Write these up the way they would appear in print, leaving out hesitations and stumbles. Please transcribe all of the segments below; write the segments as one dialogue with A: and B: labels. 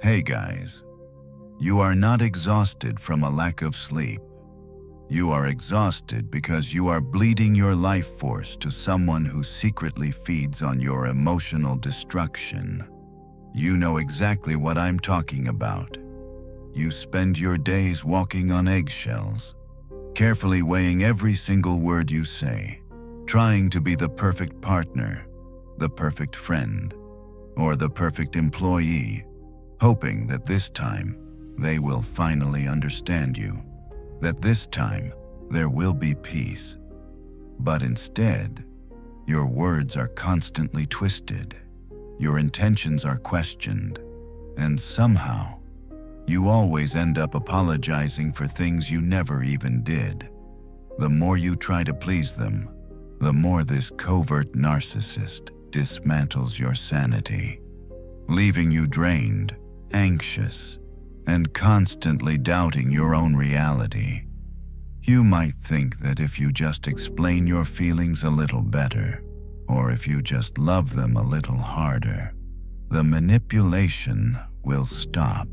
A: Hey guys, you are not exhausted from a lack of sleep. You are exhausted because you are bleeding your life force to someone who secretly feeds on your emotional destruction. You know exactly what I'm talking about. You spend your days walking on eggshells, carefully weighing every single word you say, trying to be the perfect partner, the perfect friend, or the perfect employee, hoping that this time they will finally understand you, that this time there will be peace. But instead, your words are constantly twisted, your intentions are questioned, and somehow, you always end up apologizing for things you never even did. The more you try to please them, the more this covert narcissist dismantles your sanity, leaving you drained, anxious, and constantly doubting your own reality. You might think that if you just explain your feelings a little better, or if you just love them a little harder, the manipulation will stop.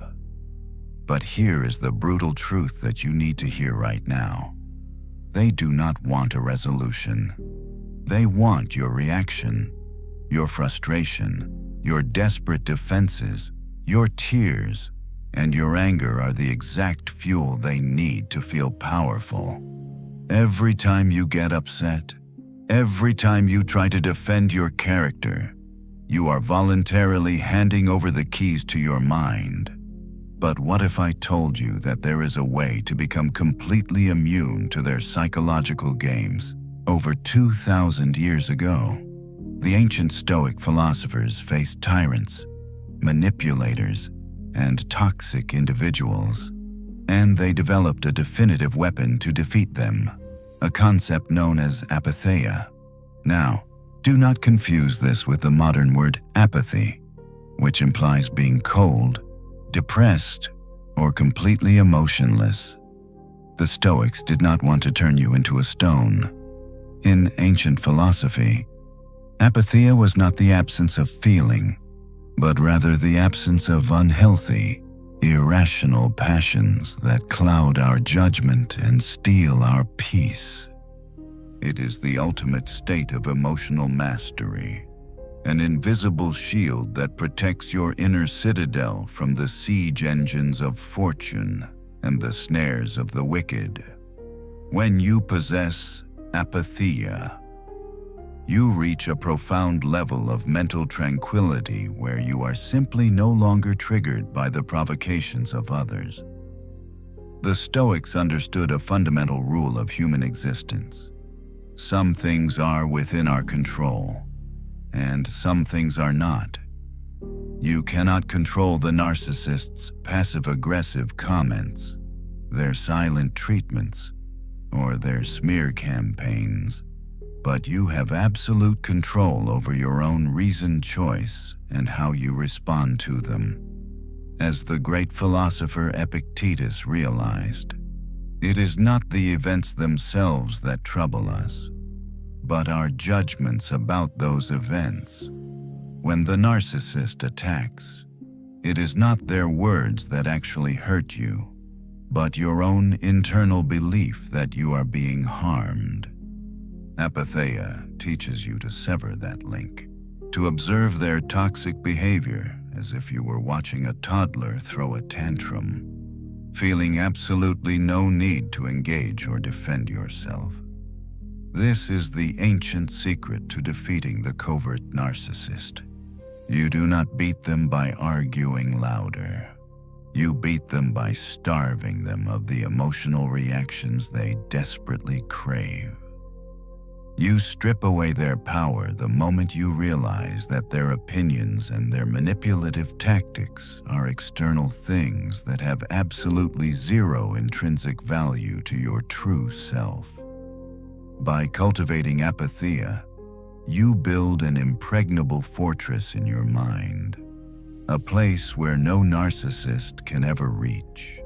A: But here is the brutal truth that you need to hear right now. They do not want a resolution. They want your reaction, your frustration, your desperate defenses, your tears, and your anger are the exact fuel they need to feel powerful. Every time you get upset, every time you try to defend your character, you are voluntarily handing over the keys to your mind. But what if I told you that there is a way to become completely immune to their psychological games? Over 2,000 years ago, the ancient Stoic philosophers faced tyrants, manipulators, and toxic individuals, and they developed a definitive weapon to defeat them, a concept known as apatheia. Now, do not confuse this with the modern word apathy, which implies being cold, depressed, or completely emotionless. The Stoics did not want to turn you into a stone. In ancient philosophy, apatheia was not the absence of feeling, but rather the absence of unhealthy, irrational passions that cloud our judgment and steal our peace. It is the ultimate state of emotional mastery, an invisible shield that protects your inner citadel from the siege engines of fortune and the snares of the wicked. When you possess apatheia, you reach a profound level of mental tranquility where you are simply no longer triggered by the provocations of others. The Stoics understood a fundamental rule of human existence. Some things are within our control, and some things are not. You cannot control the narcissist's passive-aggressive comments, their silent treatments, or their smear campaigns, but you have absolute control over your own reasoned choice and how you respond to them. As the great philosopher Epictetus realized, it is not the events themselves that trouble us, but our judgments about those events. When the narcissist attacks, it is not their words that actually hurt you, but your own internal belief that you are being harmed. Apatheia teaches you to sever that link, to observe their toxic behavior as if you were watching a toddler throw a tantrum, feeling absolutely no need to engage or defend yourself. This is the ancient secret to defeating the covert narcissist. You do not beat them by arguing louder. You beat them by starving them of the emotional reactions they desperately crave. You strip away their power the moment you realize that their opinions and their manipulative tactics are external things that have absolutely zero intrinsic value to your true self. By cultivating apatheia, you build an impregnable fortress in your mind, a place where no narcissist can ever reach,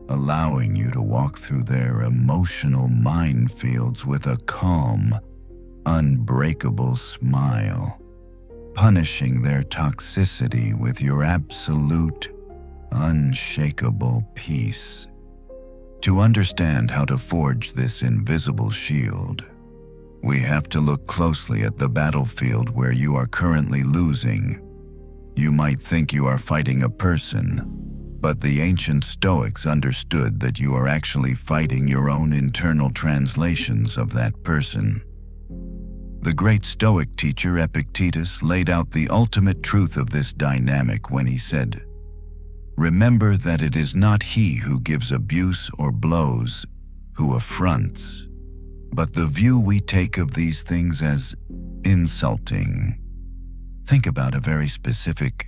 A: allowing you to walk through their emotional minefields with a calm, unbreakable smile, punishing their toxicity with your absolute, unshakable peace. To understand how to forge this invisible shield, we have to look closely at the battlefield where you are currently losing. You might think you are fighting a person, but the ancient Stoics understood that you are actually fighting your own internal translations of that person. The great Stoic teacher Epictetus laid out the ultimate truth of this dynamic when he said, "Remember that it is not he who gives abuse or blows, who affronts, but the view we take of these things as insulting." Think about a very specific,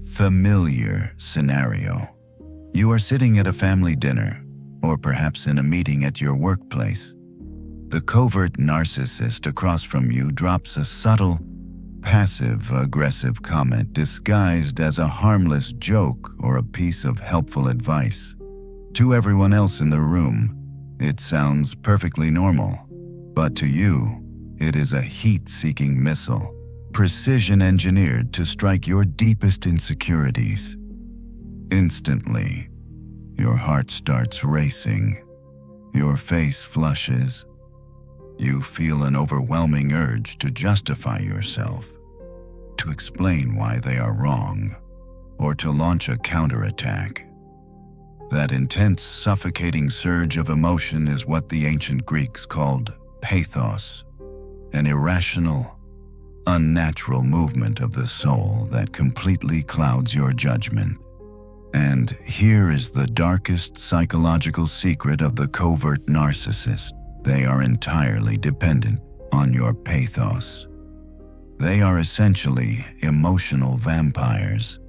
A: familiar scenario. You are sitting at a family dinner, or perhaps in a meeting at your workplace. The covert narcissist across from you drops a subtle, passive-aggressive comment disguised as a harmless joke or a piece of helpful advice. To everyone else in the room, it sounds perfectly normal, but to you, it is a heat-seeking missile, precision-engineered to strike your deepest insecurities. Instantly, your heart starts racing, your face flushes. You feel an overwhelming urge to justify yourself, to explain why they are wrong, or to launch a counterattack. That intense, suffocating surge of emotion is what the ancient Greeks called pathos, an irrational, unnatural movement of the soul that completely clouds your judgment. And here is the darkest psychological secret of the covert narcissist. They are entirely dependent on your pathos. They are essentially emotional vampires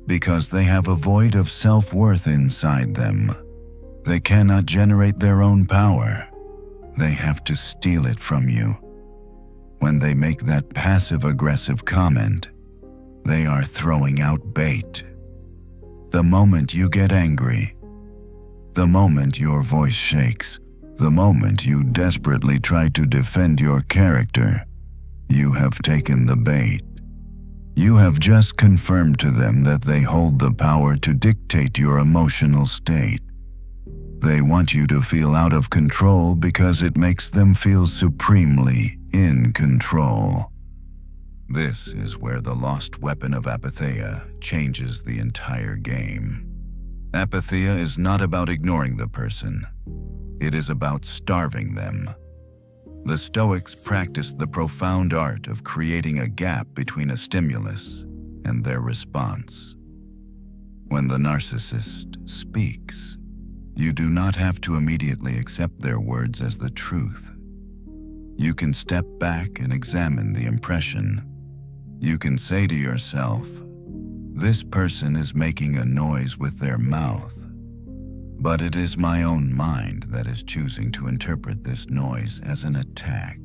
A: because they have a void of self-worth inside them. They cannot generate their own power. They have to steal it from you. When they make that passive-aggressive comment, they are throwing out bait. The moment you get angry, the moment your voice shakes, the moment you desperately try to defend your character, you have taken the bait. You have just confirmed to them that they hold the power to dictate your emotional state. They want you to feel out of control because it makes them feel supremely in control. This is where the lost weapon of Apatheia changes the entire game. Apatheia is not about ignoring the person. It is about starving them. The Stoics practiced the profound art of creating a gap between a stimulus and their response. When the narcissist speaks, you do not have to immediately accept their words as the truth. You can step back and examine the impression. You can say to yourself, "This person is making a noise with their mouth, but it is my own mind that is choosing to interpret this noise as an attack."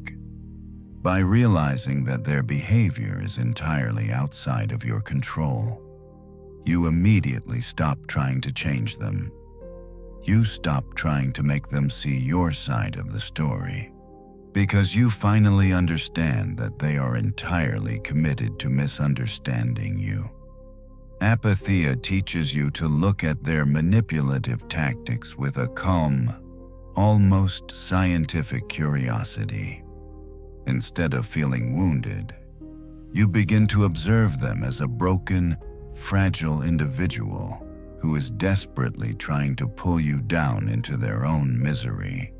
A: By realizing that their behavior is entirely outside of your control, you immediately stop trying to change them. You stop trying to make them see your side of the story, because you finally understand that they are entirely committed to misunderstanding you. Apatheia teaches you to look at their manipulative tactics with a calm, almost scientific curiosity. Instead of feeling wounded, you begin to observe them as a broken, fragile individual who is desperately trying to pull you down into their own misery.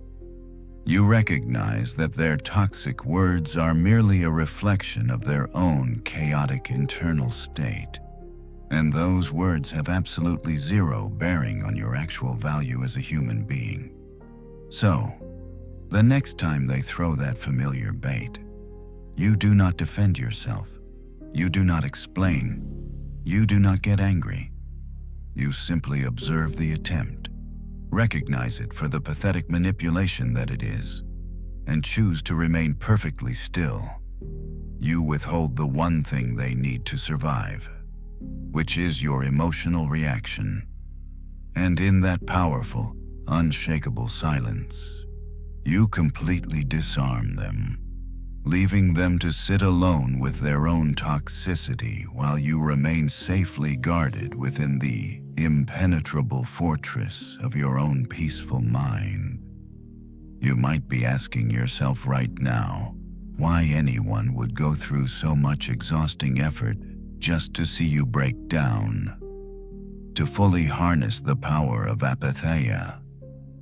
A: You recognize that their toxic words are merely a reflection of their own chaotic internal state, and those words have absolutely zero bearing on your actual value as a human being. So, the next time they throw that familiar bait, you do not defend yourself. You do not explain. You do not get angry. You simply observe the attempt, recognize it for the pathetic manipulation that it is, and choose to remain perfectly still. You withhold the one thing they need to survive, which is your emotional reaction. And in that powerful, unshakable silence, you completely disarm them, leaving them to sit alone with their own toxicity while you remain safely guarded within the impenetrable fortress of your own peaceful mind. You might be asking yourself right now why anyone would go through so much exhausting effort just to see you break down. To fully harness the power of Apatheia,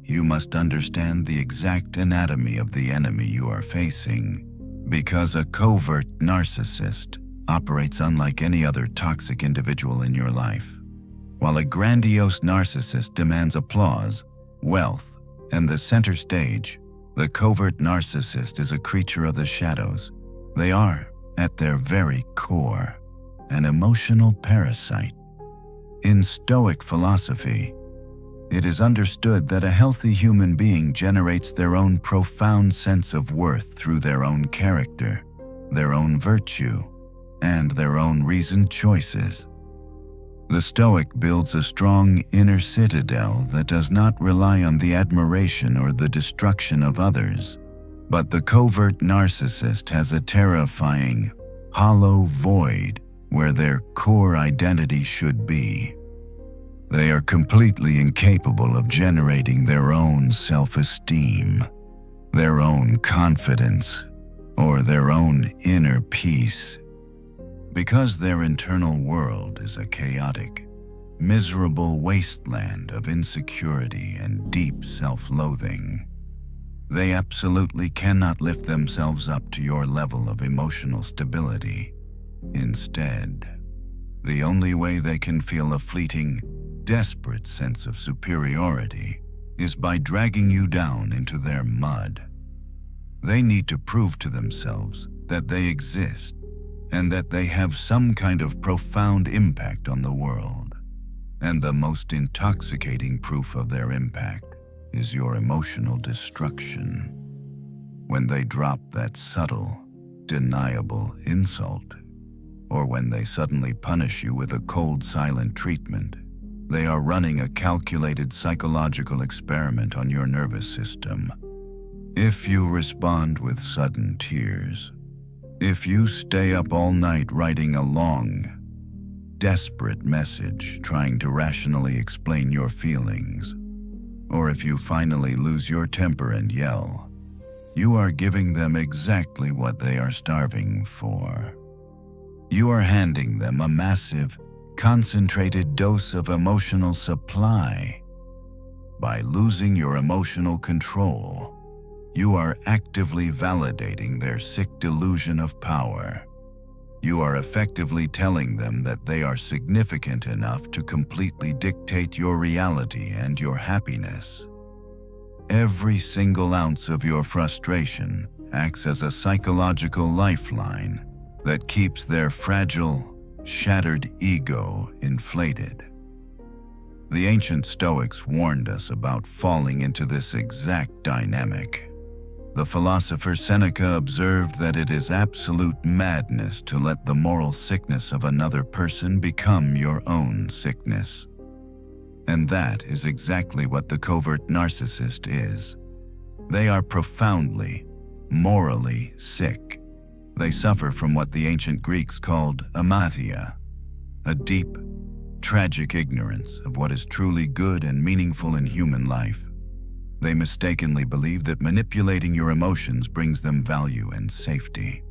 A: you must understand the exact anatomy of the enemy you are facing, because a covert narcissist operates unlike any other toxic individual in your life. While a grandiose narcissist demands applause, wealth, and the center stage, the covert narcissist is a creature of the shadows. They are, at their very core, an emotional parasite. In Stoic philosophy, it is understood that a healthy human being generates their own profound sense of worth through their own character, their own virtue, and their own reasoned choices. The Stoic builds a strong inner citadel that does not rely on the admiration or the destruction of others, but the covert narcissist has a terrifying, hollow void where their core identity should be. They are completely incapable of generating their own self-esteem, their own confidence, or their own inner peace. Because their internal world is a chaotic, miserable wasteland of insecurity and deep self-loathing, they absolutely cannot lift themselves up to your level of emotional stability. Instead, the only way they can feel a fleeting, desperate sense of superiority is by dragging you down into their mud. They need to prove to themselves that they exist and that they have some kind of profound impact on the world. And the most intoxicating proof of their impact is your emotional destruction. When they drop that subtle, deniable insult, or when they suddenly punish you with a cold, silent treatment, they are running a calculated psychological experiment on your nervous system. If you respond with sudden tears, if you stay up all night writing a long, desperate message trying to rationally explain your feelings, or if you finally lose your temper and yell, you are giving them exactly what they are starving for. You are handing them a massive, concentrated dose of emotional supply. By losing your emotional control, you are actively validating their sick delusion of power. You are effectively telling them that they are significant enough to completely dictate your reality and your happiness. Every single ounce of your frustration acts as a psychological lifeline that keeps their fragile, shattered ego inflated. The ancient Stoics warned us about falling into this exact dynamic. The philosopher Seneca observed that it is absolute madness to let the moral sickness of another person become your own sickness. And that is exactly what the covert narcissist is. They are profoundly, morally sick. They suffer from what the ancient Greeks called apatheia, a deep, tragic ignorance of what is truly good and meaningful in human life. They mistakenly believe that manipulating your emotions brings them value and safety,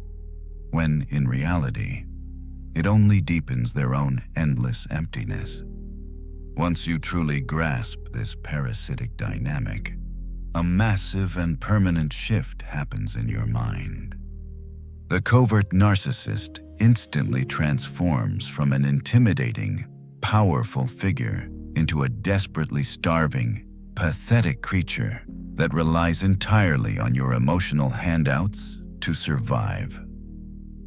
A: when in reality, it only deepens their own endless emptiness. Once you truly grasp this parasitic dynamic, a massive and permanent shift happens in your mind. The covert narcissist instantly transforms from an intimidating, powerful figure into a desperately starving, pathetic creature that relies entirely on your emotional handouts to survive.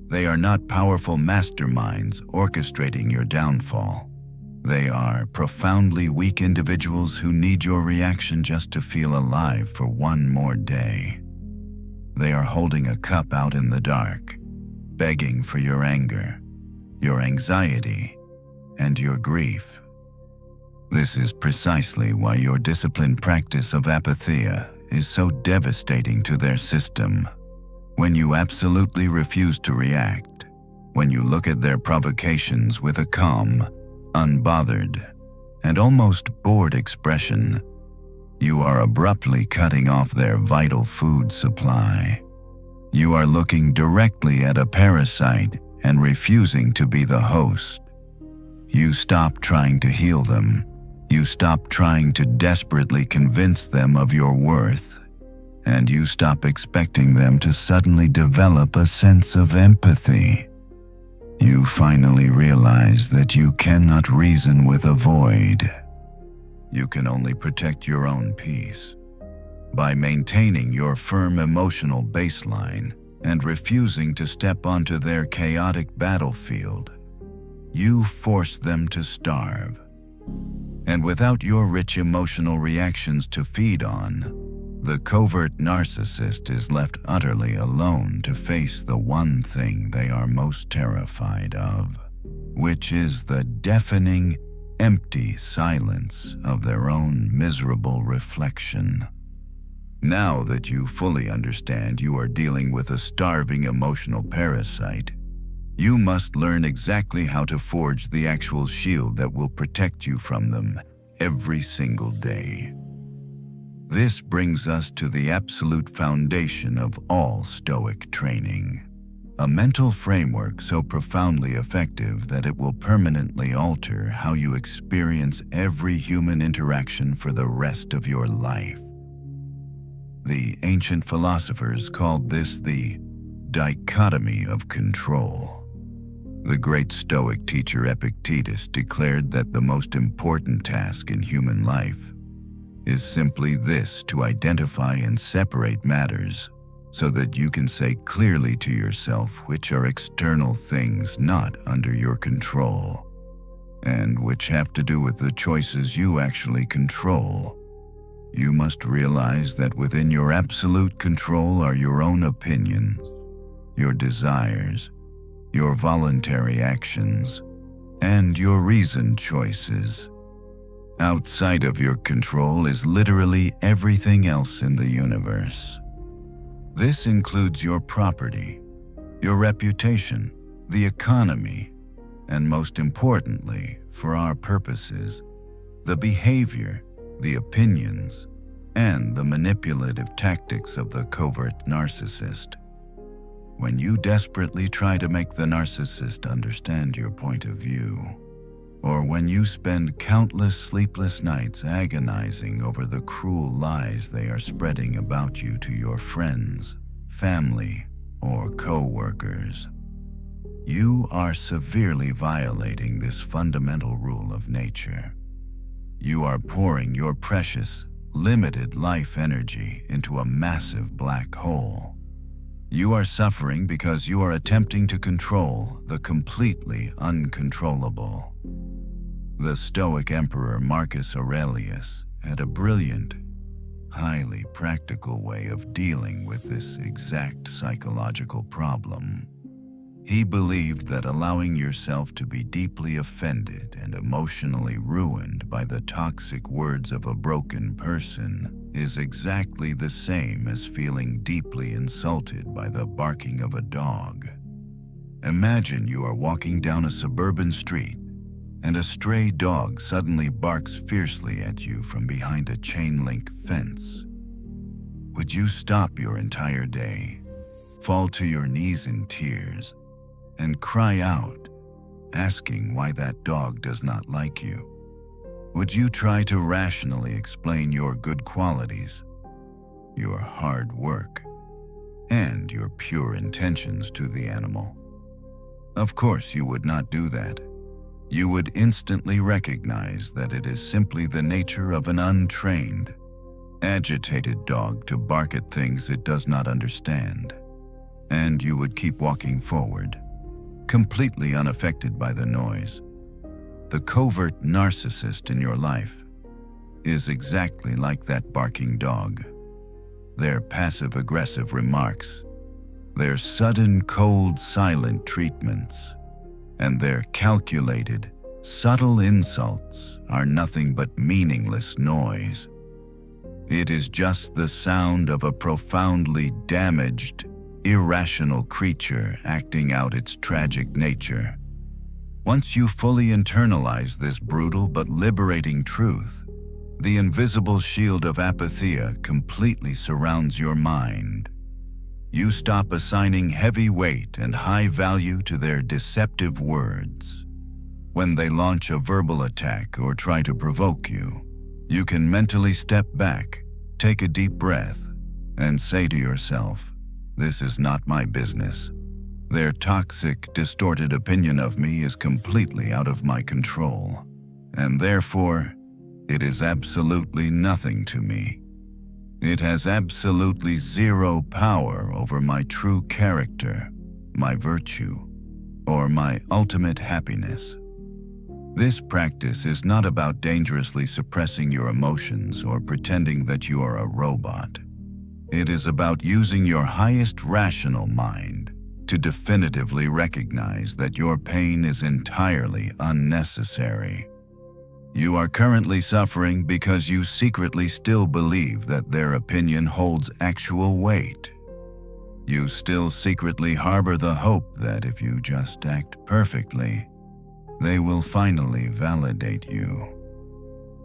A: They are not powerful masterminds orchestrating your downfall. They are profoundly weak individuals who need your reaction just to feel alive for one more day. They are holding a cup out in the dark, begging for your anger, your anxiety, and your grief. This is precisely why your disciplined practice of apatheia is so devastating to their system. When you absolutely refuse to react, when you look at their provocations with a calm, unbothered, and almost bored expression, you are abruptly cutting off their vital food supply. You are looking directly at a parasite and refusing to be the host. You stop trying to heal them. You stop trying to desperately convince them of your worth. And you stop expecting them to suddenly develop a sense of empathy. You finally realize that you cannot reason with a void. You can only protect your own peace by maintaining your firm emotional baseline and refusing to step onto their chaotic battlefield. You force them to starve. And without your rich emotional reactions to feed on, the covert narcissist is left utterly alone to face the one thing they are most terrified of, which is the deafening, empty silence of their own miserable reflection. Now that you fully understand you are dealing with a starving emotional parasite, you must learn exactly how to forge the actual shield that will protect you from them every single day. This brings us to the absolute foundation of all Stoic training, a mental framework so profoundly effective that it will permanently alter how you experience every human interaction for the rest of your life. The ancient philosophers called this the dichotomy of control. The great Stoic teacher Epictetus declared that the most important task in human life is simply this: to identify and separate matters so that you can say clearly to yourself which are external things not under your control, and which have to do with the choices you actually control. You must realize that within your absolute control are your own opinions, your desires, your voluntary actions, and your reasoned choices. Outside of your control is literally everything else in the universe. This includes your property, your reputation, the economy, and most importantly, for our purposes, the behavior, the opinions, and the manipulative tactics of the covert narcissist. When you desperately try to make the narcissist understand your point of view, or when you spend countless sleepless nights agonizing over the cruel lies they are spreading about you to your friends, family, or co-workers, you are severely violating this fundamental rule of nature. You are pouring your precious, limited life energy into a massive black hole. You are suffering because you are attempting to control the completely uncontrollable. The Stoic Emperor Marcus Aurelius had a brilliant, highly practical way of dealing with this exact psychological problem. He believed that allowing yourself to be deeply offended and emotionally ruined by the toxic words of a broken person is exactly the same as feeling deeply insulted by the barking of a dog. Imagine you are walking down a suburban street and a stray dog suddenly barks fiercely at you from behind a chain-link fence. Would you stop your entire day, fall to your knees in tears, and cry out, asking why that dog does not like you? Would you try to rationally explain your good qualities, your hard work, and your pure intentions to the animal? Of course you would not do that. You would instantly recognize that it is simply the nature of an untrained, agitated dog to bark at things it does not understand, and you would keep walking forward, completely unaffected by the noise. The covert narcissist in your life is exactly like that barking dog. Their passive-aggressive remarks, their sudden, cold, silent treatments, and their calculated, subtle insults are nothing but meaningless noise. It is just the sound of a profoundly damaged, irrational creature acting out its tragic nature. Once you fully internalize this brutal but liberating truth, the invisible shield of apatheia completely surrounds your mind. You stop assigning heavy weight and high value to their deceptive words. When they launch a verbal attack or try to provoke you, you can mentally step back, take a deep breath, and say to yourself, "This is not my business. Their toxic, distorted opinion of me is completely out of my control, and therefore, it is absolutely nothing to me. It has absolutely zero power over my true character, my virtue, or my ultimate happiness." This practice is not about dangerously suppressing your emotions or pretending that you are a robot. It is about using your highest rational mind to definitively recognize that your pain is entirely unnecessary. You are currently suffering because you secretly still believe that their opinion holds actual weight. You still secretly harbor the hope that if you just act perfectly, they will finally validate you.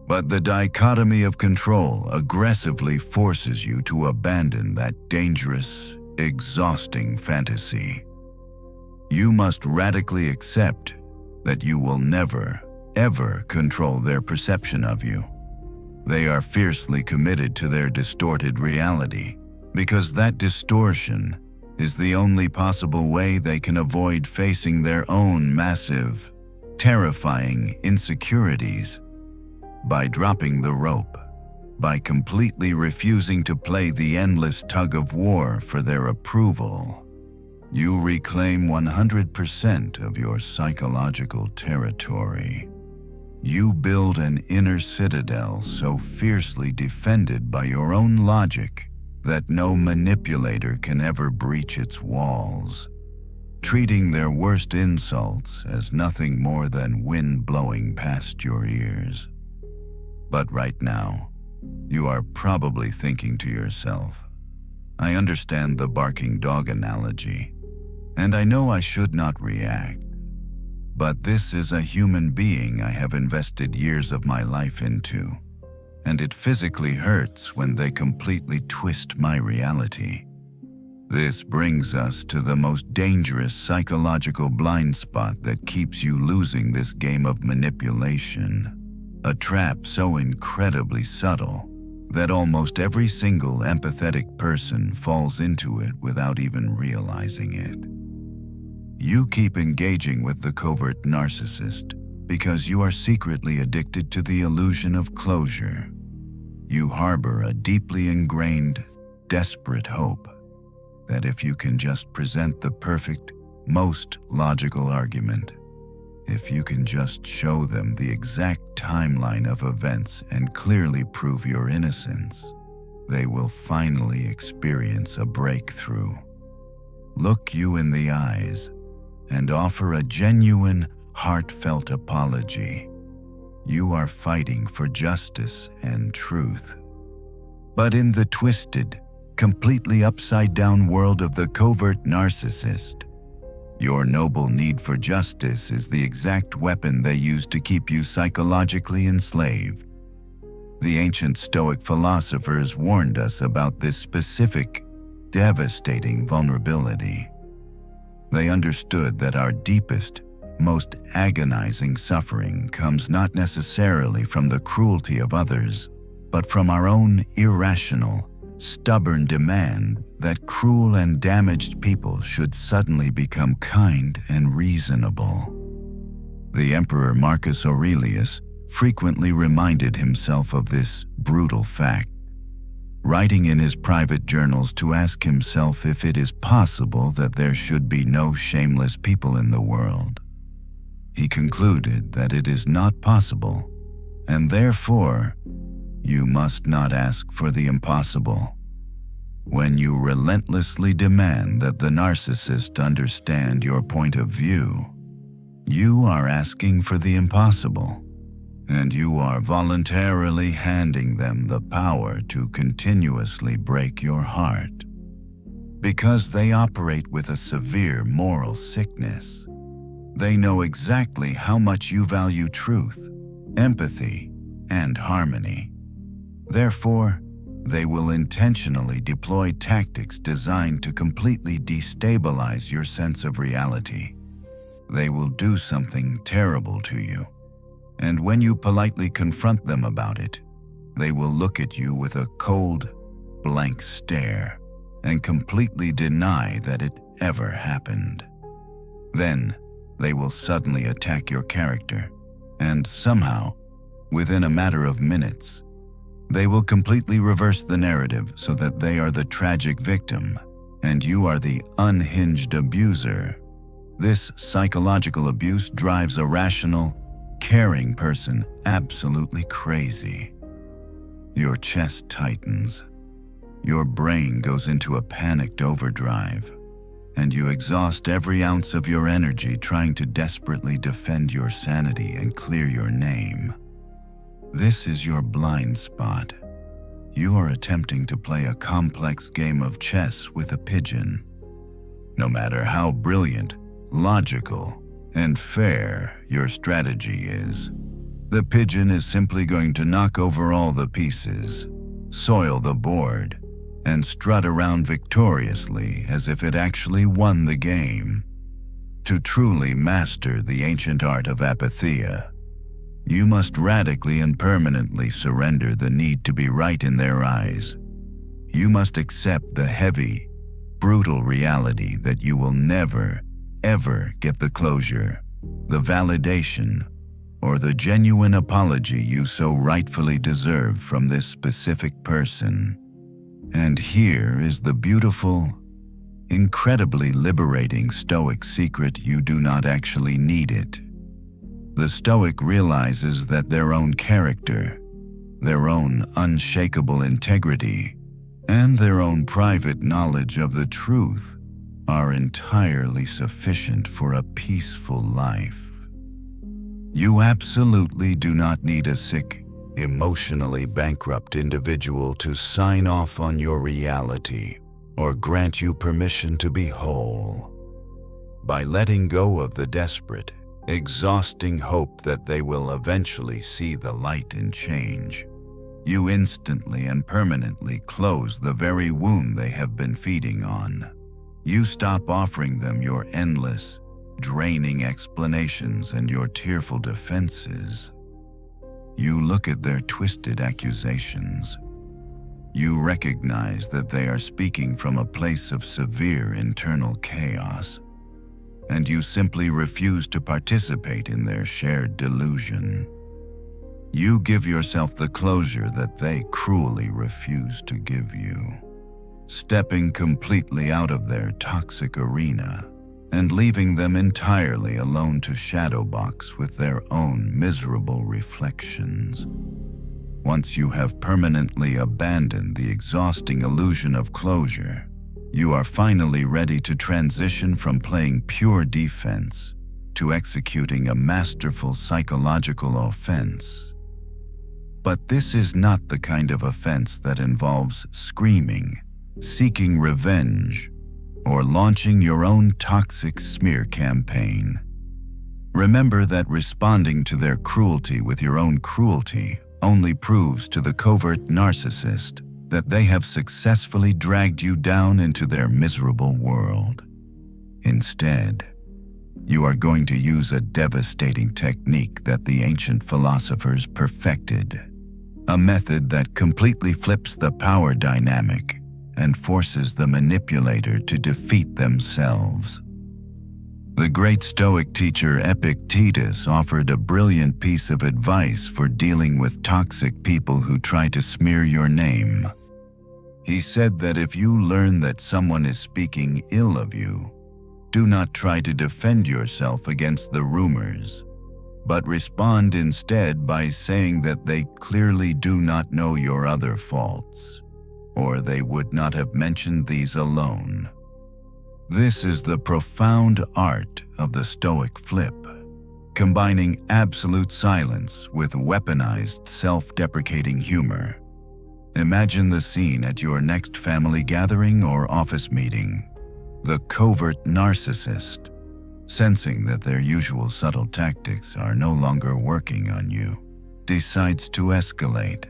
A: But the dichotomy of control aggressively forces you to abandon that dangerous, exhausting fantasy. You must radically accept that you will never, ever control their perception of you. They are fiercely committed to their distorted reality, because that distortion is the only possible way they can avoid facing their own massive, terrifying insecurities. By dropping the rope, by completely refusing to play the endless tug of war for their approval, you reclaim 100% of your psychological territory. You build an inner citadel so fiercely defended by your own logic that no manipulator can ever breach its walls, treating their worst insults as nothing more than wind blowing past your ears. But right now, you are probably thinking to yourself, "I understand the barking dog analogy, and I know I should not react, but this is a human being I have invested years of my life into, and it physically hurts when they completely twist my reality." This brings us to the most dangerous psychological blind spot that keeps you losing this game of manipulation. A trap so incredibly subtle that almost every single empathetic person falls into it without even realizing it. You keep engaging with the covert narcissist because you are secretly addicted to the illusion of closure. You harbor a deeply ingrained, desperate hope that if you can just present the perfect, most logical argument, if you can just show them the exact timeline of events and clearly prove your innocence, they will finally experience a breakthrough, look you in the eyes, and offer a genuine, heartfelt apology. You are fighting for justice and truth. But in the twisted, completely upside-down world of the covert narcissist, your noble need for justice is the exact weapon they use to keep you psychologically enslaved. The ancient Stoic philosophers warned us about this specific, devastating vulnerability. They understood that our deepest, most agonizing suffering comes not necessarily from the cruelty of others, but from our own irrational, stubborn demand that cruel and damaged people should suddenly become kind and reasonable. The Emperor Marcus Aurelius frequently reminded himself of this brutal fact, writing in his private journals to ask himself if it is possible that there should be no shameless people in the world. He concluded that it is not possible, and therefore, you must not ask for the impossible. When you relentlessly demand that the narcissist understand your point of view, you are asking for the impossible, and you are voluntarily handing them the power to continuously break your heart. Because they operate with a severe moral sickness, They know exactly how much you value truth, empathy, and harmony. Therefore, they will intentionally deploy tactics designed to completely destabilize your sense of reality. They will do something terrible to you, and when you politely confront them about it, they will look at you with a cold, blank stare and completely deny that it ever happened. Then, they will suddenly attack your character, and somehow, within a matter of minutes, they will completely reverse the narrative so that they are the tragic victim and you are the unhinged abuser. This psychological abuse drives a rational, caring person absolutely crazy. Your chest tightens, your brain goes into a panicked overdrive, and you exhaust every ounce of your energy trying to desperately defend your sanity and clear your name. This is your blind spot. You are attempting to play a complex game of chess with a pigeon. No matter how brilliant, logical, and fair your strategy is, the pigeon is simply going to knock over all the pieces, soil the board, and strut around victoriously as if it actually won the game. To truly master the ancient art of apatheia, you must radically and permanently surrender the need to be right in their eyes. You must accept the heavy, brutal reality that you will never, ever get the closure, the validation, or the genuine apology you so rightfully deserve from this specific person. And here is the beautiful, incredibly liberating Stoic secret: you do not actually need it. The Stoic realizes that their own character, their own unshakable integrity, and their own private knowledge of the truth are entirely sufficient for a peaceful life. You absolutely do not need a sick, emotionally bankrupt individual to sign off on your reality or grant you permission to be whole. By letting go of the desperate, exhausting hope that they will eventually see the light and change, you instantly and permanently close the very wound they have been feeding on. You stop offering them your endless, draining explanations and your tearful defenses. You look at their twisted accusations. You recognize that they are speaking from a place of severe internal chaos, and you simply refuse to participate in their shared delusion. You give yourself the closure that they cruelly refuse to give you, stepping completely out of their toxic arena and leaving them entirely alone to shadowbox with their own miserable reflections. Once you have permanently abandoned the exhausting illusion of closure, you are finally ready to transition from playing pure defense to executing a masterful psychological offense. But this is not the kind of offense that involves screaming, seeking revenge, or launching your own toxic smear campaign. Remember that responding to their cruelty with your own cruelty only proves to the covert narcissist that they have successfully dragged you down into their miserable world. Instead, you are going to use a devastating technique that the ancient philosophers perfected, a method that completely flips the power dynamic and forces the manipulator to defeat themselves. The great Stoic teacher Epictetus offered a brilliant piece of advice for dealing with toxic people who try to smear your name. He said that if you learn that someone is speaking ill of you, do not try to defend yourself against the rumors, but respond instead by saying that they clearly do not know your other faults, or they would not have mentioned these alone. This is the profound art of the Stoic flip, combining absolute silence with weaponized self-deprecating humor. Imagine the scene at your next family gathering or office meeting. The covert narcissist, sensing that their usual subtle tactics are no longer working on you, decides to escalate.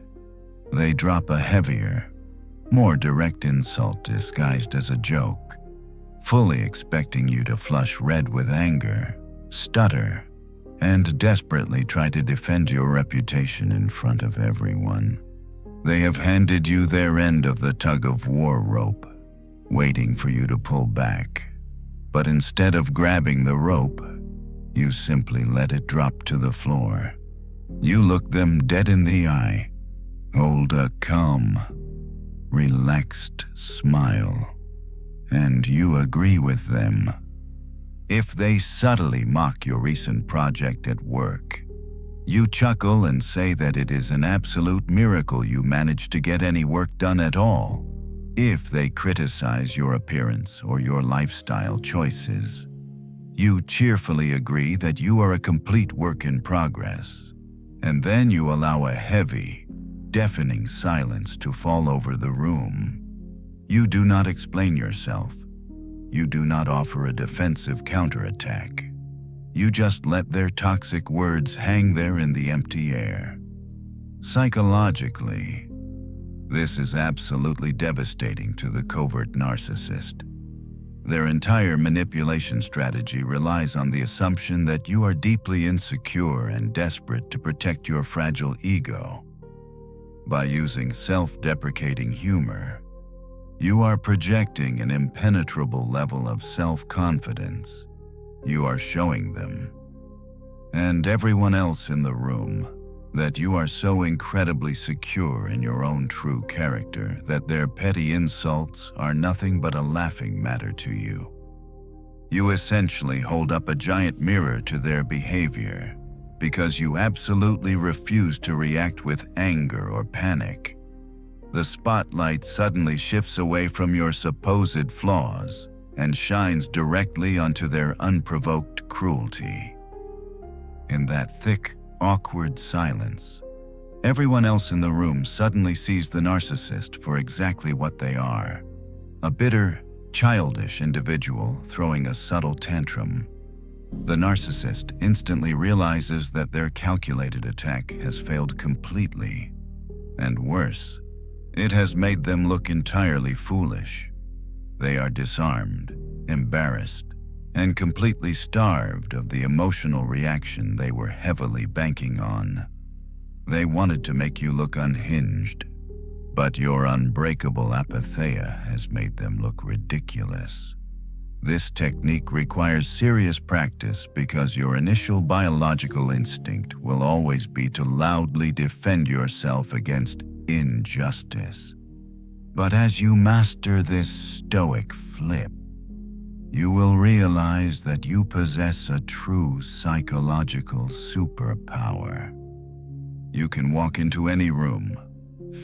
A: They drop a heavier, more direct insult disguised as a joke, fully expecting you to flush red with anger, stutter, and desperately try to defend your reputation in front of everyone. They have handed you their end of the tug-of-war rope, waiting for you to pull back. But instead of grabbing the rope, you simply let it drop to the floor. You look them dead in the eye, hold a calm, relaxed smile, and you agree with them. If they subtly mock your recent project at work, you chuckle and say that it is an absolute miracle you managed to get any work done at all. If they criticize your appearance or your lifestyle choices, you cheerfully agree that you are a complete work in progress, and then you allow a heavy, deafening silence to fall over the room. You do not explain yourself. You do not offer a defensive counterattack. You just let their toxic words hang there in the empty air. Psychologically, this is absolutely devastating to the covert narcissist. Their entire manipulation strategy relies on the assumption that you are deeply insecure and desperate to protect your fragile ego. By using self-deprecating humor, you are projecting an impenetrable level of self-confidence. You are showing them, and everyone else in the room, that you are so incredibly secure in your own true character that their petty insults are nothing but a laughing matter to you. You essentially hold up a giant mirror to their behavior because you absolutely refuse to react with anger or panic. The spotlight suddenly shifts away from your supposed flaws and shines directly onto their unprovoked cruelty. In that thick, awkward silence, everyone else in the room suddenly sees the narcissist for exactly what they are: a bitter, childish individual throwing a subtle tantrum. The narcissist instantly realizes that their calculated attack has failed completely, and worse, it has made them look entirely foolish. They are disarmed, embarrassed, and completely starved of the emotional reaction they were heavily banking on. They wanted to make you look unhinged, but your unbreakable apatheia has made them look ridiculous. This technique requires serious practice because your initial biological instinct will always be to loudly defend yourself against injustice. But as you master this stoic flip, you will realize that you possess a true psychological superpower. You can walk into any room,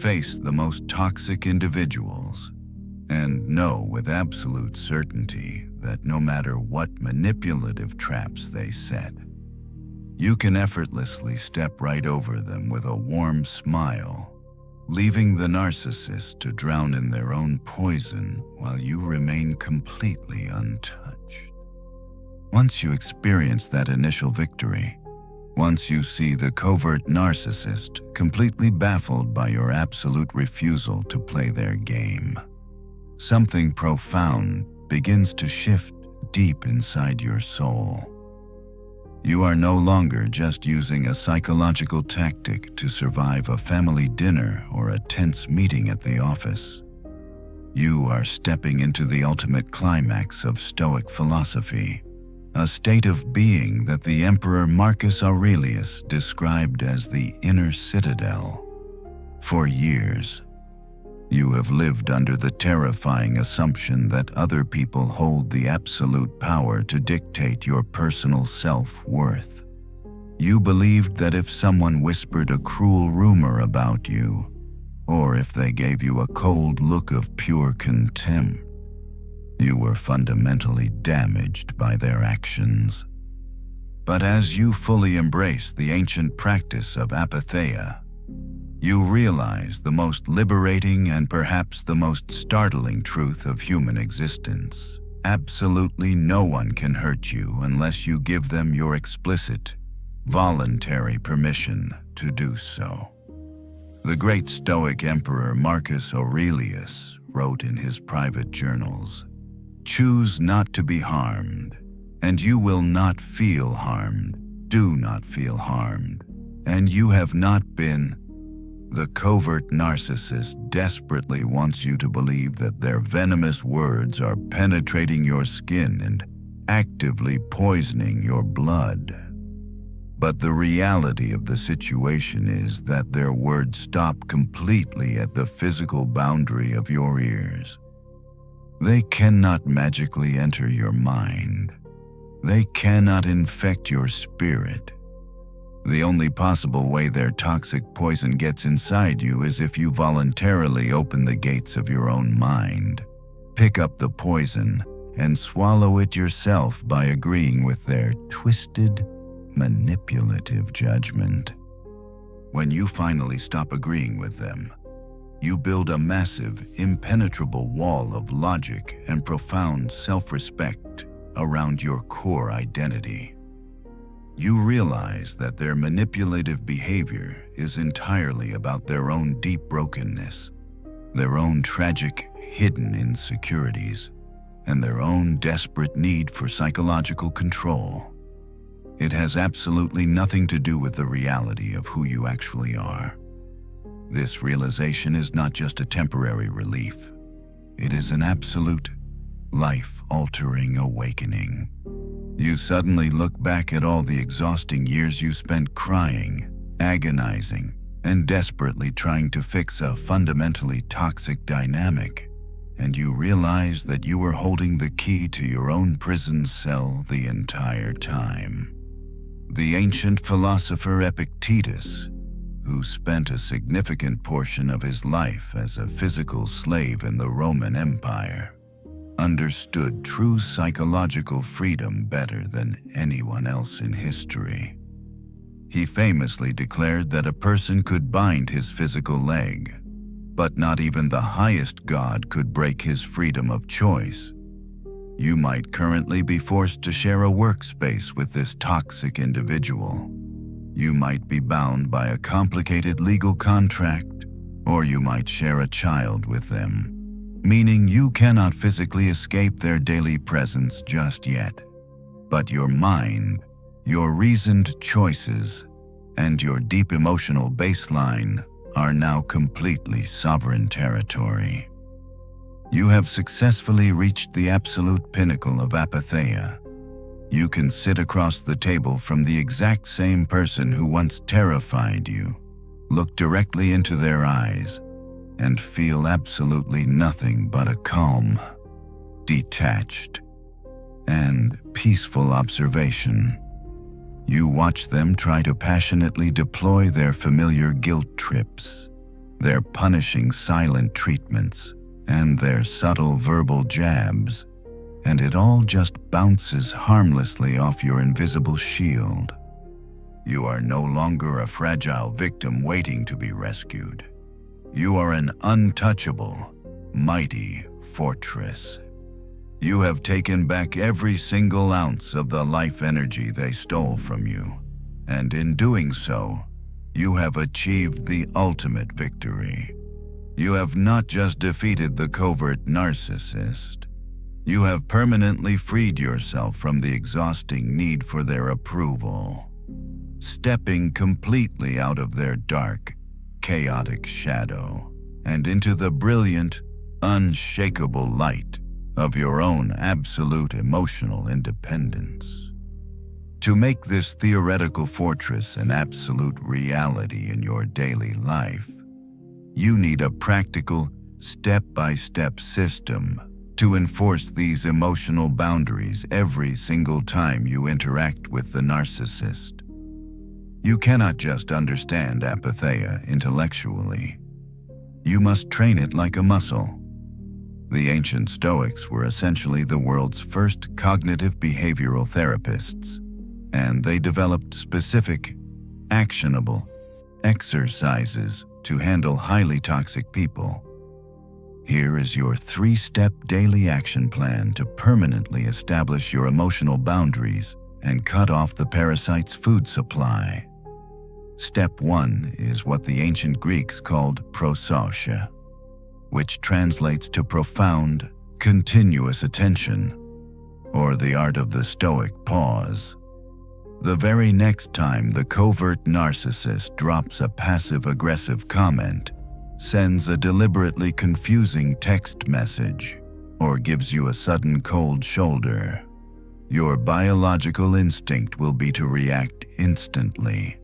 A: face the most toxic individuals, and know with absolute certainty that no matter what manipulative traps they set, you can effortlessly step right over them with a warm smile, leaving the narcissist to drown in their own poison while you remain completely untouched. Once you experience that initial victory, once you see the covert narcissist completely baffled by your absolute refusal to play their game, something profound begins to shift deep inside your soul. You are no longer just using a psychological tactic to survive a family dinner or a tense meeting at the office. You are stepping into the ultimate climax of Stoic philosophy, a state of being that the Emperor Marcus Aurelius described as the inner citadel. For years, you have lived under the terrifying assumption that other people hold the absolute power to dictate your personal self-worth. You believed that if someone whispered a cruel rumor about you, or if they gave you a cold look of pure contempt, you were fundamentally damaged by their actions. But as you fully embrace the ancient practice of apatheia, you realize the most liberating and perhaps the most startling truth of human existence. Absolutely no one can hurt you unless you give them your explicit, voluntary permission to do so. The great Stoic emperor Marcus Aurelius wrote in his private journals, "Choose not to be harmed, and you will not feel harmed. Do not feel harmed, and you have not been." The covert narcissist desperately wants you to believe that their venomous words are penetrating your skin and actively poisoning your blood. But the reality of the situation is that their words stop completely at the physical boundary of your ears. They cannot magically enter your mind. They cannot infect your spirit. The only possible way their toxic poison gets inside you is if you voluntarily open the gates of your own mind, pick up the poison, and swallow it yourself by agreeing with their twisted, manipulative judgment. When you finally stop agreeing with them, you build a massive, impenetrable wall of logic and profound self-respect around your core identity. You realize that their manipulative behavior is entirely about their own deep brokenness, their own tragic, hidden insecurities, and their own desperate need for psychological control. It has absolutely nothing to do with the reality of who you actually are. This realization is not just a temporary relief. It is an absolute, life-altering awakening. You suddenly look back at all the exhausting years you spent crying, agonizing, and desperately trying to fix a fundamentally toxic dynamic, and you realize that you were holding the key to your own prison cell the entire time. The ancient philosopher Epictetus, who spent a significant portion of his life as a physical slave in the Roman Empire, understood true psychological freedom better than anyone else in history. He famously declared that a person could bind his physical leg, but not even the highest god could break his freedom of choice. You might currently be forced to share a workspace with this toxic individual. You might be bound by a complicated legal contract, or you might share a child with them, meaning you cannot physically escape their daily presence just yet. But your mind, your reasoned choices, and your deep emotional baseline are now completely sovereign territory. You have successfully reached the absolute pinnacle of apatheia. You can sit across the table from the exact same person who once terrified you, look directly into their eyes, and feel absolutely nothing but a calm, detached, and peaceful observation. You watch them try to passionately deploy their familiar guilt trips, their punishing silent treatments, and their subtle verbal jabs, and it all just bounces harmlessly off your invisible shield. You are no longer a fragile victim waiting to be rescued. You are an untouchable, mighty fortress. You have taken back every single ounce of the life energy they stole from you, and in doing so, you have achieved the ultimate victory. You have not just defeated the covert narcissist. You have permanently freed yourself from the exhausting need for their approval, stepping completely out of their dark, chaotic shadow and into the brilliant, unshakable light of your own absolute emotional independence. To make this theoretical fortress an absolute reality in your daily life, you need a practical, step-by-step system to enforce these emotional boundaries every single time you interact with the narcissist. You cannot just understand apatheia intellectually. You must train it like a muscle. The ancient Stoics were essentially the world's first cognitive behavioral therapists, and they developed specific, actionable exercises to handle highly toxic people. Here is your 3-step daily action plan to permanently establish your emotional boundaries and cut off the parasite's food supply. Step 1 is what the ancient Greeks called prosautia, which translates to profound, continuous attention, or the art of the Stoic pause. The very next time the covert narcissist drops a passive-aggressive comment, sends a deliberately confusing text message, or gives you a sudden cold shoulder, your biological instinct will be to react instantly.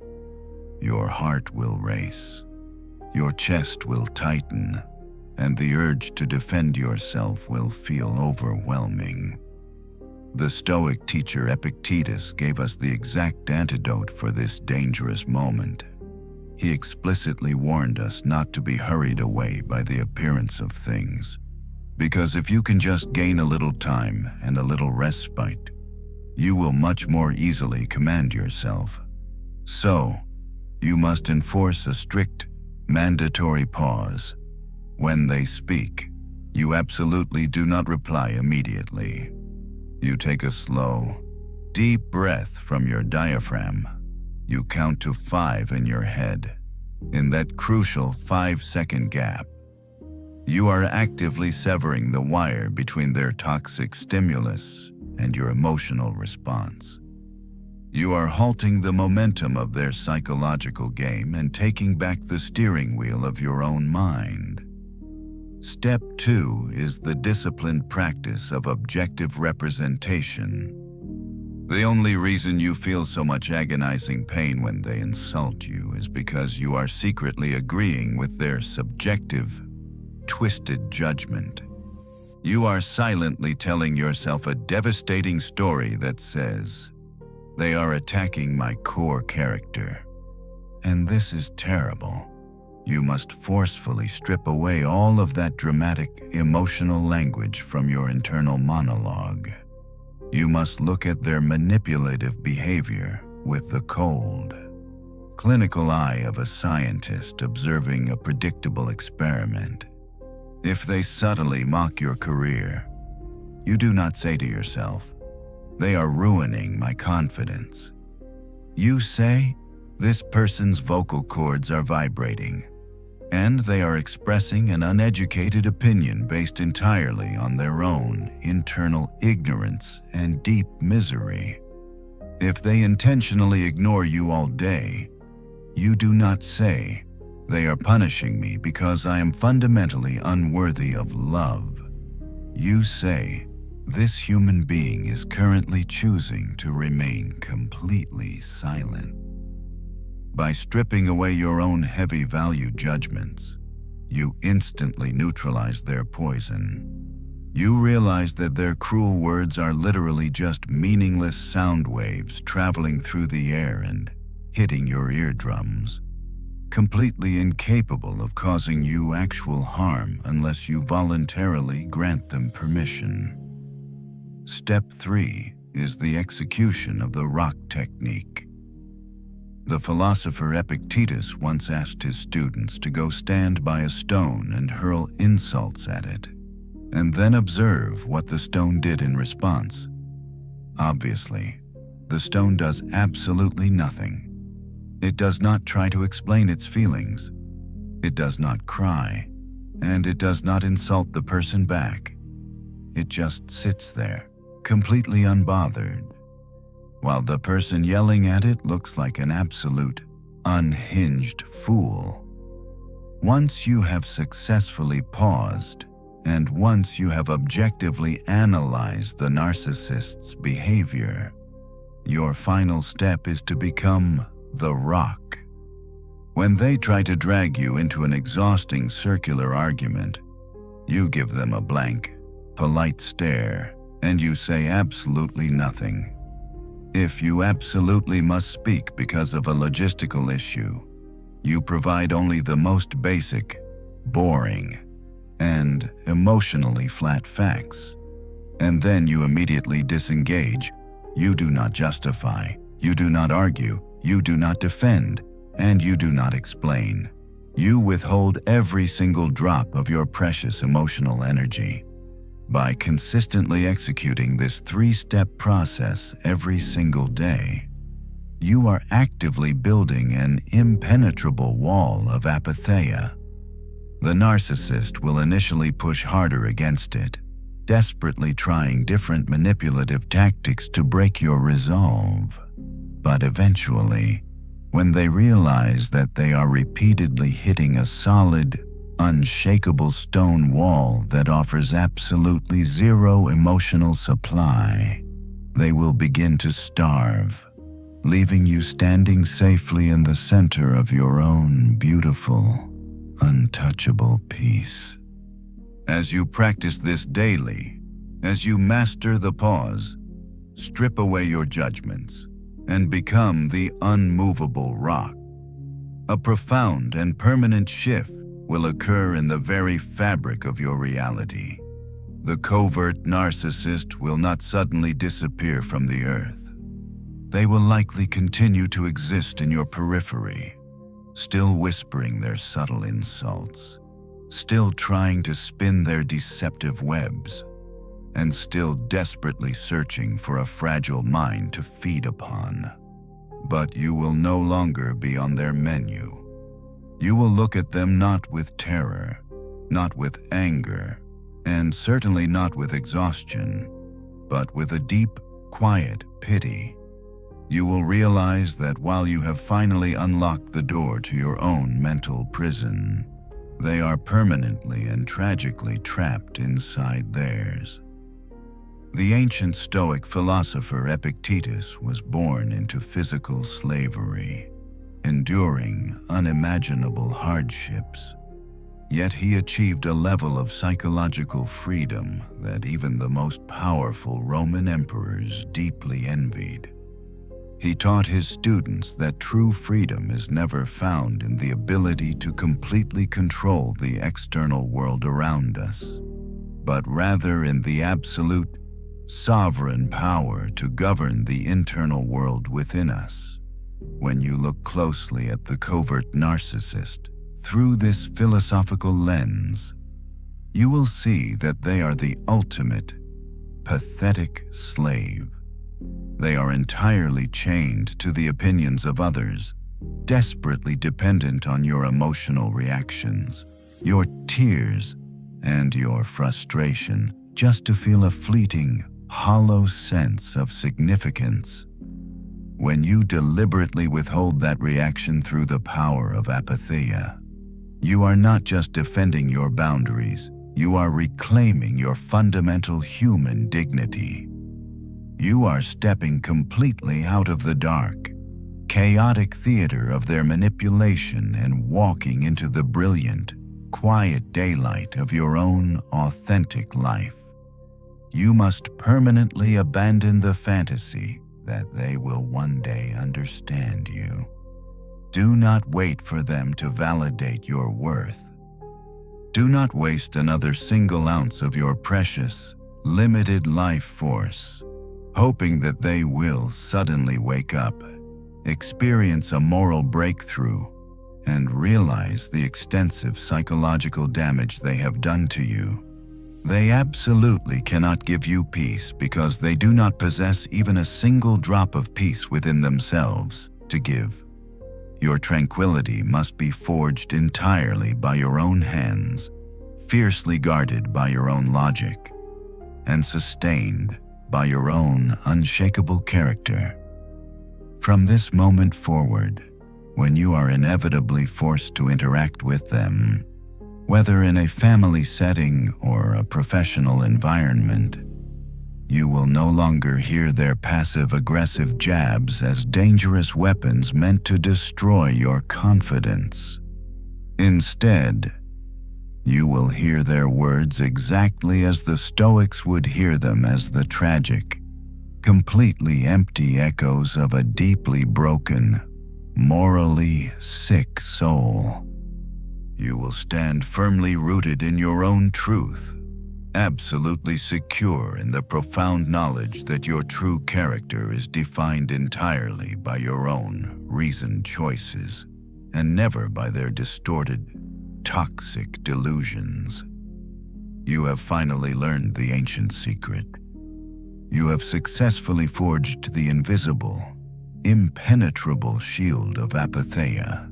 A: Your heart will race, your chest will tighten, and the urge to defend yourself will feel overwhelming. The Stoic teacher Epictetus gave us the exact antidote for this dangerous moment. He explicitly warned us not to be hurried away by the appearance of things, because if you can just gain a little time and a little respite, you will much more easily command yourself. So, you must enforce a strict, mandatory pause. When they speak, you absolutely do not reply immediately. You take a slow, deep breath from your diaphragm. You count to 5 in your head. In that crucial 5-second gap, you are actively severing the wire between their toxic stimulus and your emotional response. You are halting the momentum of their psychological game and taking back the steering wheel of your own mind. Step 2 is the disciplined practice of objective representation. The only reason you feel so much agonizing pain when they insult you is because you are secretly agreeing with their subjective, twisted judgment. You are silently telling yourself a devastating story that says, "They are attacking my core character." And this is terrible. You must forcefully strip away all of that dramatic, emotional language from your internal monologue. You must look at their manipulative behavior with the cold, clinical eye of a scientist observing a predictable experiment. If they subtly mock your career, you do not say to yourself, "They are ruining my confidence." You say, "This person's vocal cords are vibrating, and they are expressing an uneducated opinion based entirely on their own internal ignorance and deep misery." If they intentionally ignore you all day, you do not say, "They are punishing me because I am fundamentally unworthy of love." You say, "This human being is currently choosing to remain completely silent." By stripping away your own heavy value judgments, you instantly neutralize their poison. You realize that their cruel words are literally just meaningless sound waves traveling through the air and hitting your eardrums, completely incapable of causing you actual harm unless you voluntarily grant them permission. Step 3 is the execution of the rock technique. The philosopher Epictetus once asked his students to go stand by a stone and hurl insults at it, and then observe what the stone did in response. Obviously, the stone does absolutely nothing. It does not try to explain its feelings. It does not cry, and it does not insult the person back. It just sits there, completely unbothered, while the person yelling at it looks like an absolute, unhinged fool. Once you have successfully paused, and once you have objectively analyzed the narcissist's behavior, your final step is to become the rock. When they try to drag you into an exhausting circular argument, you give them a blank, polite stare, and you say absolutely nothing. If you absolutely must speak because of a logistical issue, you provide only the most basic, boring, and emotionally flat facts. And then you immediately disengage. You do not justify, you do not argue, you do not defend, and you do not explain. You withhold every single drop of your precious emotional energy. By consistently executing this 3-step process every single day, you are actively building an impenetrable wall of apatheia. The narcissist will initially push harder against it, desperately trying different manipulative tactics to break your resolve. But eventually, when they realize that they are repeatedly hitting a solid, unshakable stone wall that offers absolutely zero emotional supply, they will begin to starve, leaving you standing safely in the center of your own beautiful, untouchable peace. As you practice this daily, as you master the pause, strip away your judgments, and become the unmovable rock, a profound and permanent shift will occur in the very fabric of your reality. The covert narcissist will not suddenly disappear from the earth. They will likely continue to exist in your periphery, still whispering their subtle insults, still trying to spin their deceptive webs, and still desperately searching for a fragile mind to feed upon. But you will no longer be on their menu. You will look at them not with terror, not with anger, and certainly not with exhaustion, but with a deep, quiet pity. You will realize that while you have finally unlocked the door to your own mental prison, they are permanently and tragically trapped inside theirs. The ancient Stoic philosopher Epictetus was born into physical slavery, enduring unimaginable hardships. Yet he achieved a level of psychological freedom that even the most powerful Roman emperors deeply envied. He taught his students that true freedom is never found in the ability to completely control the external world around us, but rather in the absolute, sovereign power to govern the internal world within us. When you look closely at the covert narcissist through this philosophical lens, you will see that they are the ultimate, pathetic slave. They are entirely chained to the opinions of others, desperately dependent on your emotional reactions, your tears, and your frustration, just to feel a fleeting, hollow sense of significance. When you deliberately withhold that reaction through the power of apatheia, you are not just defending your boundaries, you are reclaiming your fundamental human dignity. You are stepping completely out of the dark, chaotic theater of their manipulation and walking into the brilliant, quiet daylight of your own authentic life. You must permanently abandon the fantasy that they will one day understand you. Do not wait for them to validate your worth. Do not waste another single ounce of your precious, limited life force, hoping that they will suddenly wake up, experience a moral breakthrough, and realize the extensive psychological damage they have done to you. They absolutely cannot give you peace because they do not possess even a single drop of peace within themselves to give. Your tranquility must be forged entirely by your own hands, fiercely guarded by your own logic, and sustained by your own unshakable character. From this moment forward, when you are inevitably forced to interact with them, whether in a family setting or a professional environment, you will no longer hear their passive-aggressive jabs as dangerous weapons meant to destroy your confidence. Instead, you will hear their words exactly as the Stoics would hear them, as the tragic, completely empty echoes of a deeply broken, morally sick soul. You will stand firmly rooted in your own truth, absolutely secure in the profound knowledge that your true character is defined entirely by your own reasoned choices and never by their distorted, toxic delusions. You have finally learned the ancient secret. You have successfully forged the invisible, impenetrable shield of Apatheia.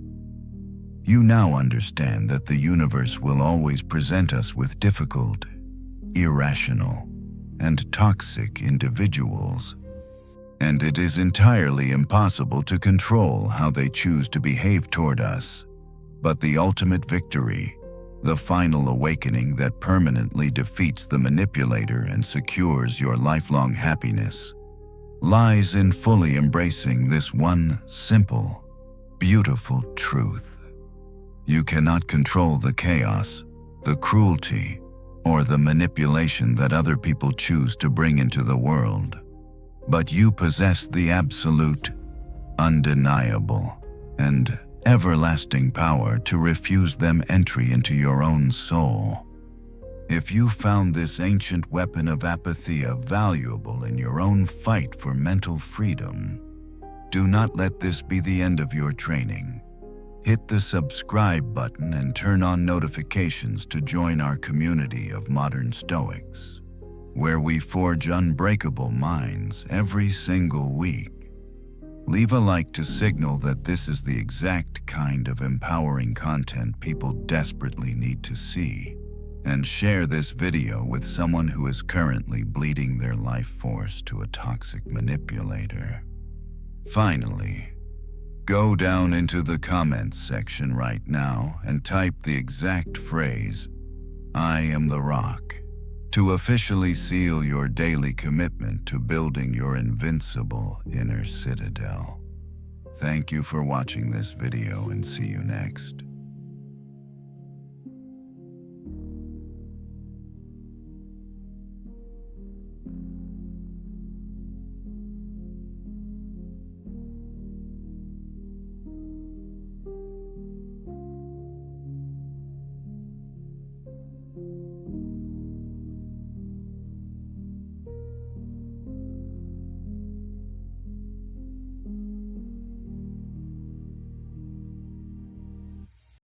A: You now understand that the universe will always present us with difficult, irrational, and toxic individuals, and it is entirely impossible to control how they choose to behave toward us. But the ultimate victory, the final awakening that permanently defeats the manipulator and secures your lifelong happiness, lies in fully embracing this one simple, beautiful truth. You cannot control the chaos, the cruelty, or the manipulation that other people choose to bring into the world. But you possess the absolute, undeniable, and everlasting power to refuse them entry into your own soul. If you found this ancient weapon of Apatheia valuable in your own fight for mental freedom, do not let this be the end of your training. Hit the subscribe button and turn on notifications to join our community of modern Stoics, where we forge unbreakable minds every single week. Leave a like to signal that this is the exact kind of empowering content people desperately need to see, and share this video with someone who is currently bleeding their life force to a toxic manipulator. Finally, go down into the comments section right now and type the exact phrase, "I am the rock," to officially seal your daily commitment to building your invincible inner citadel. Thank you for watching this video and see you next.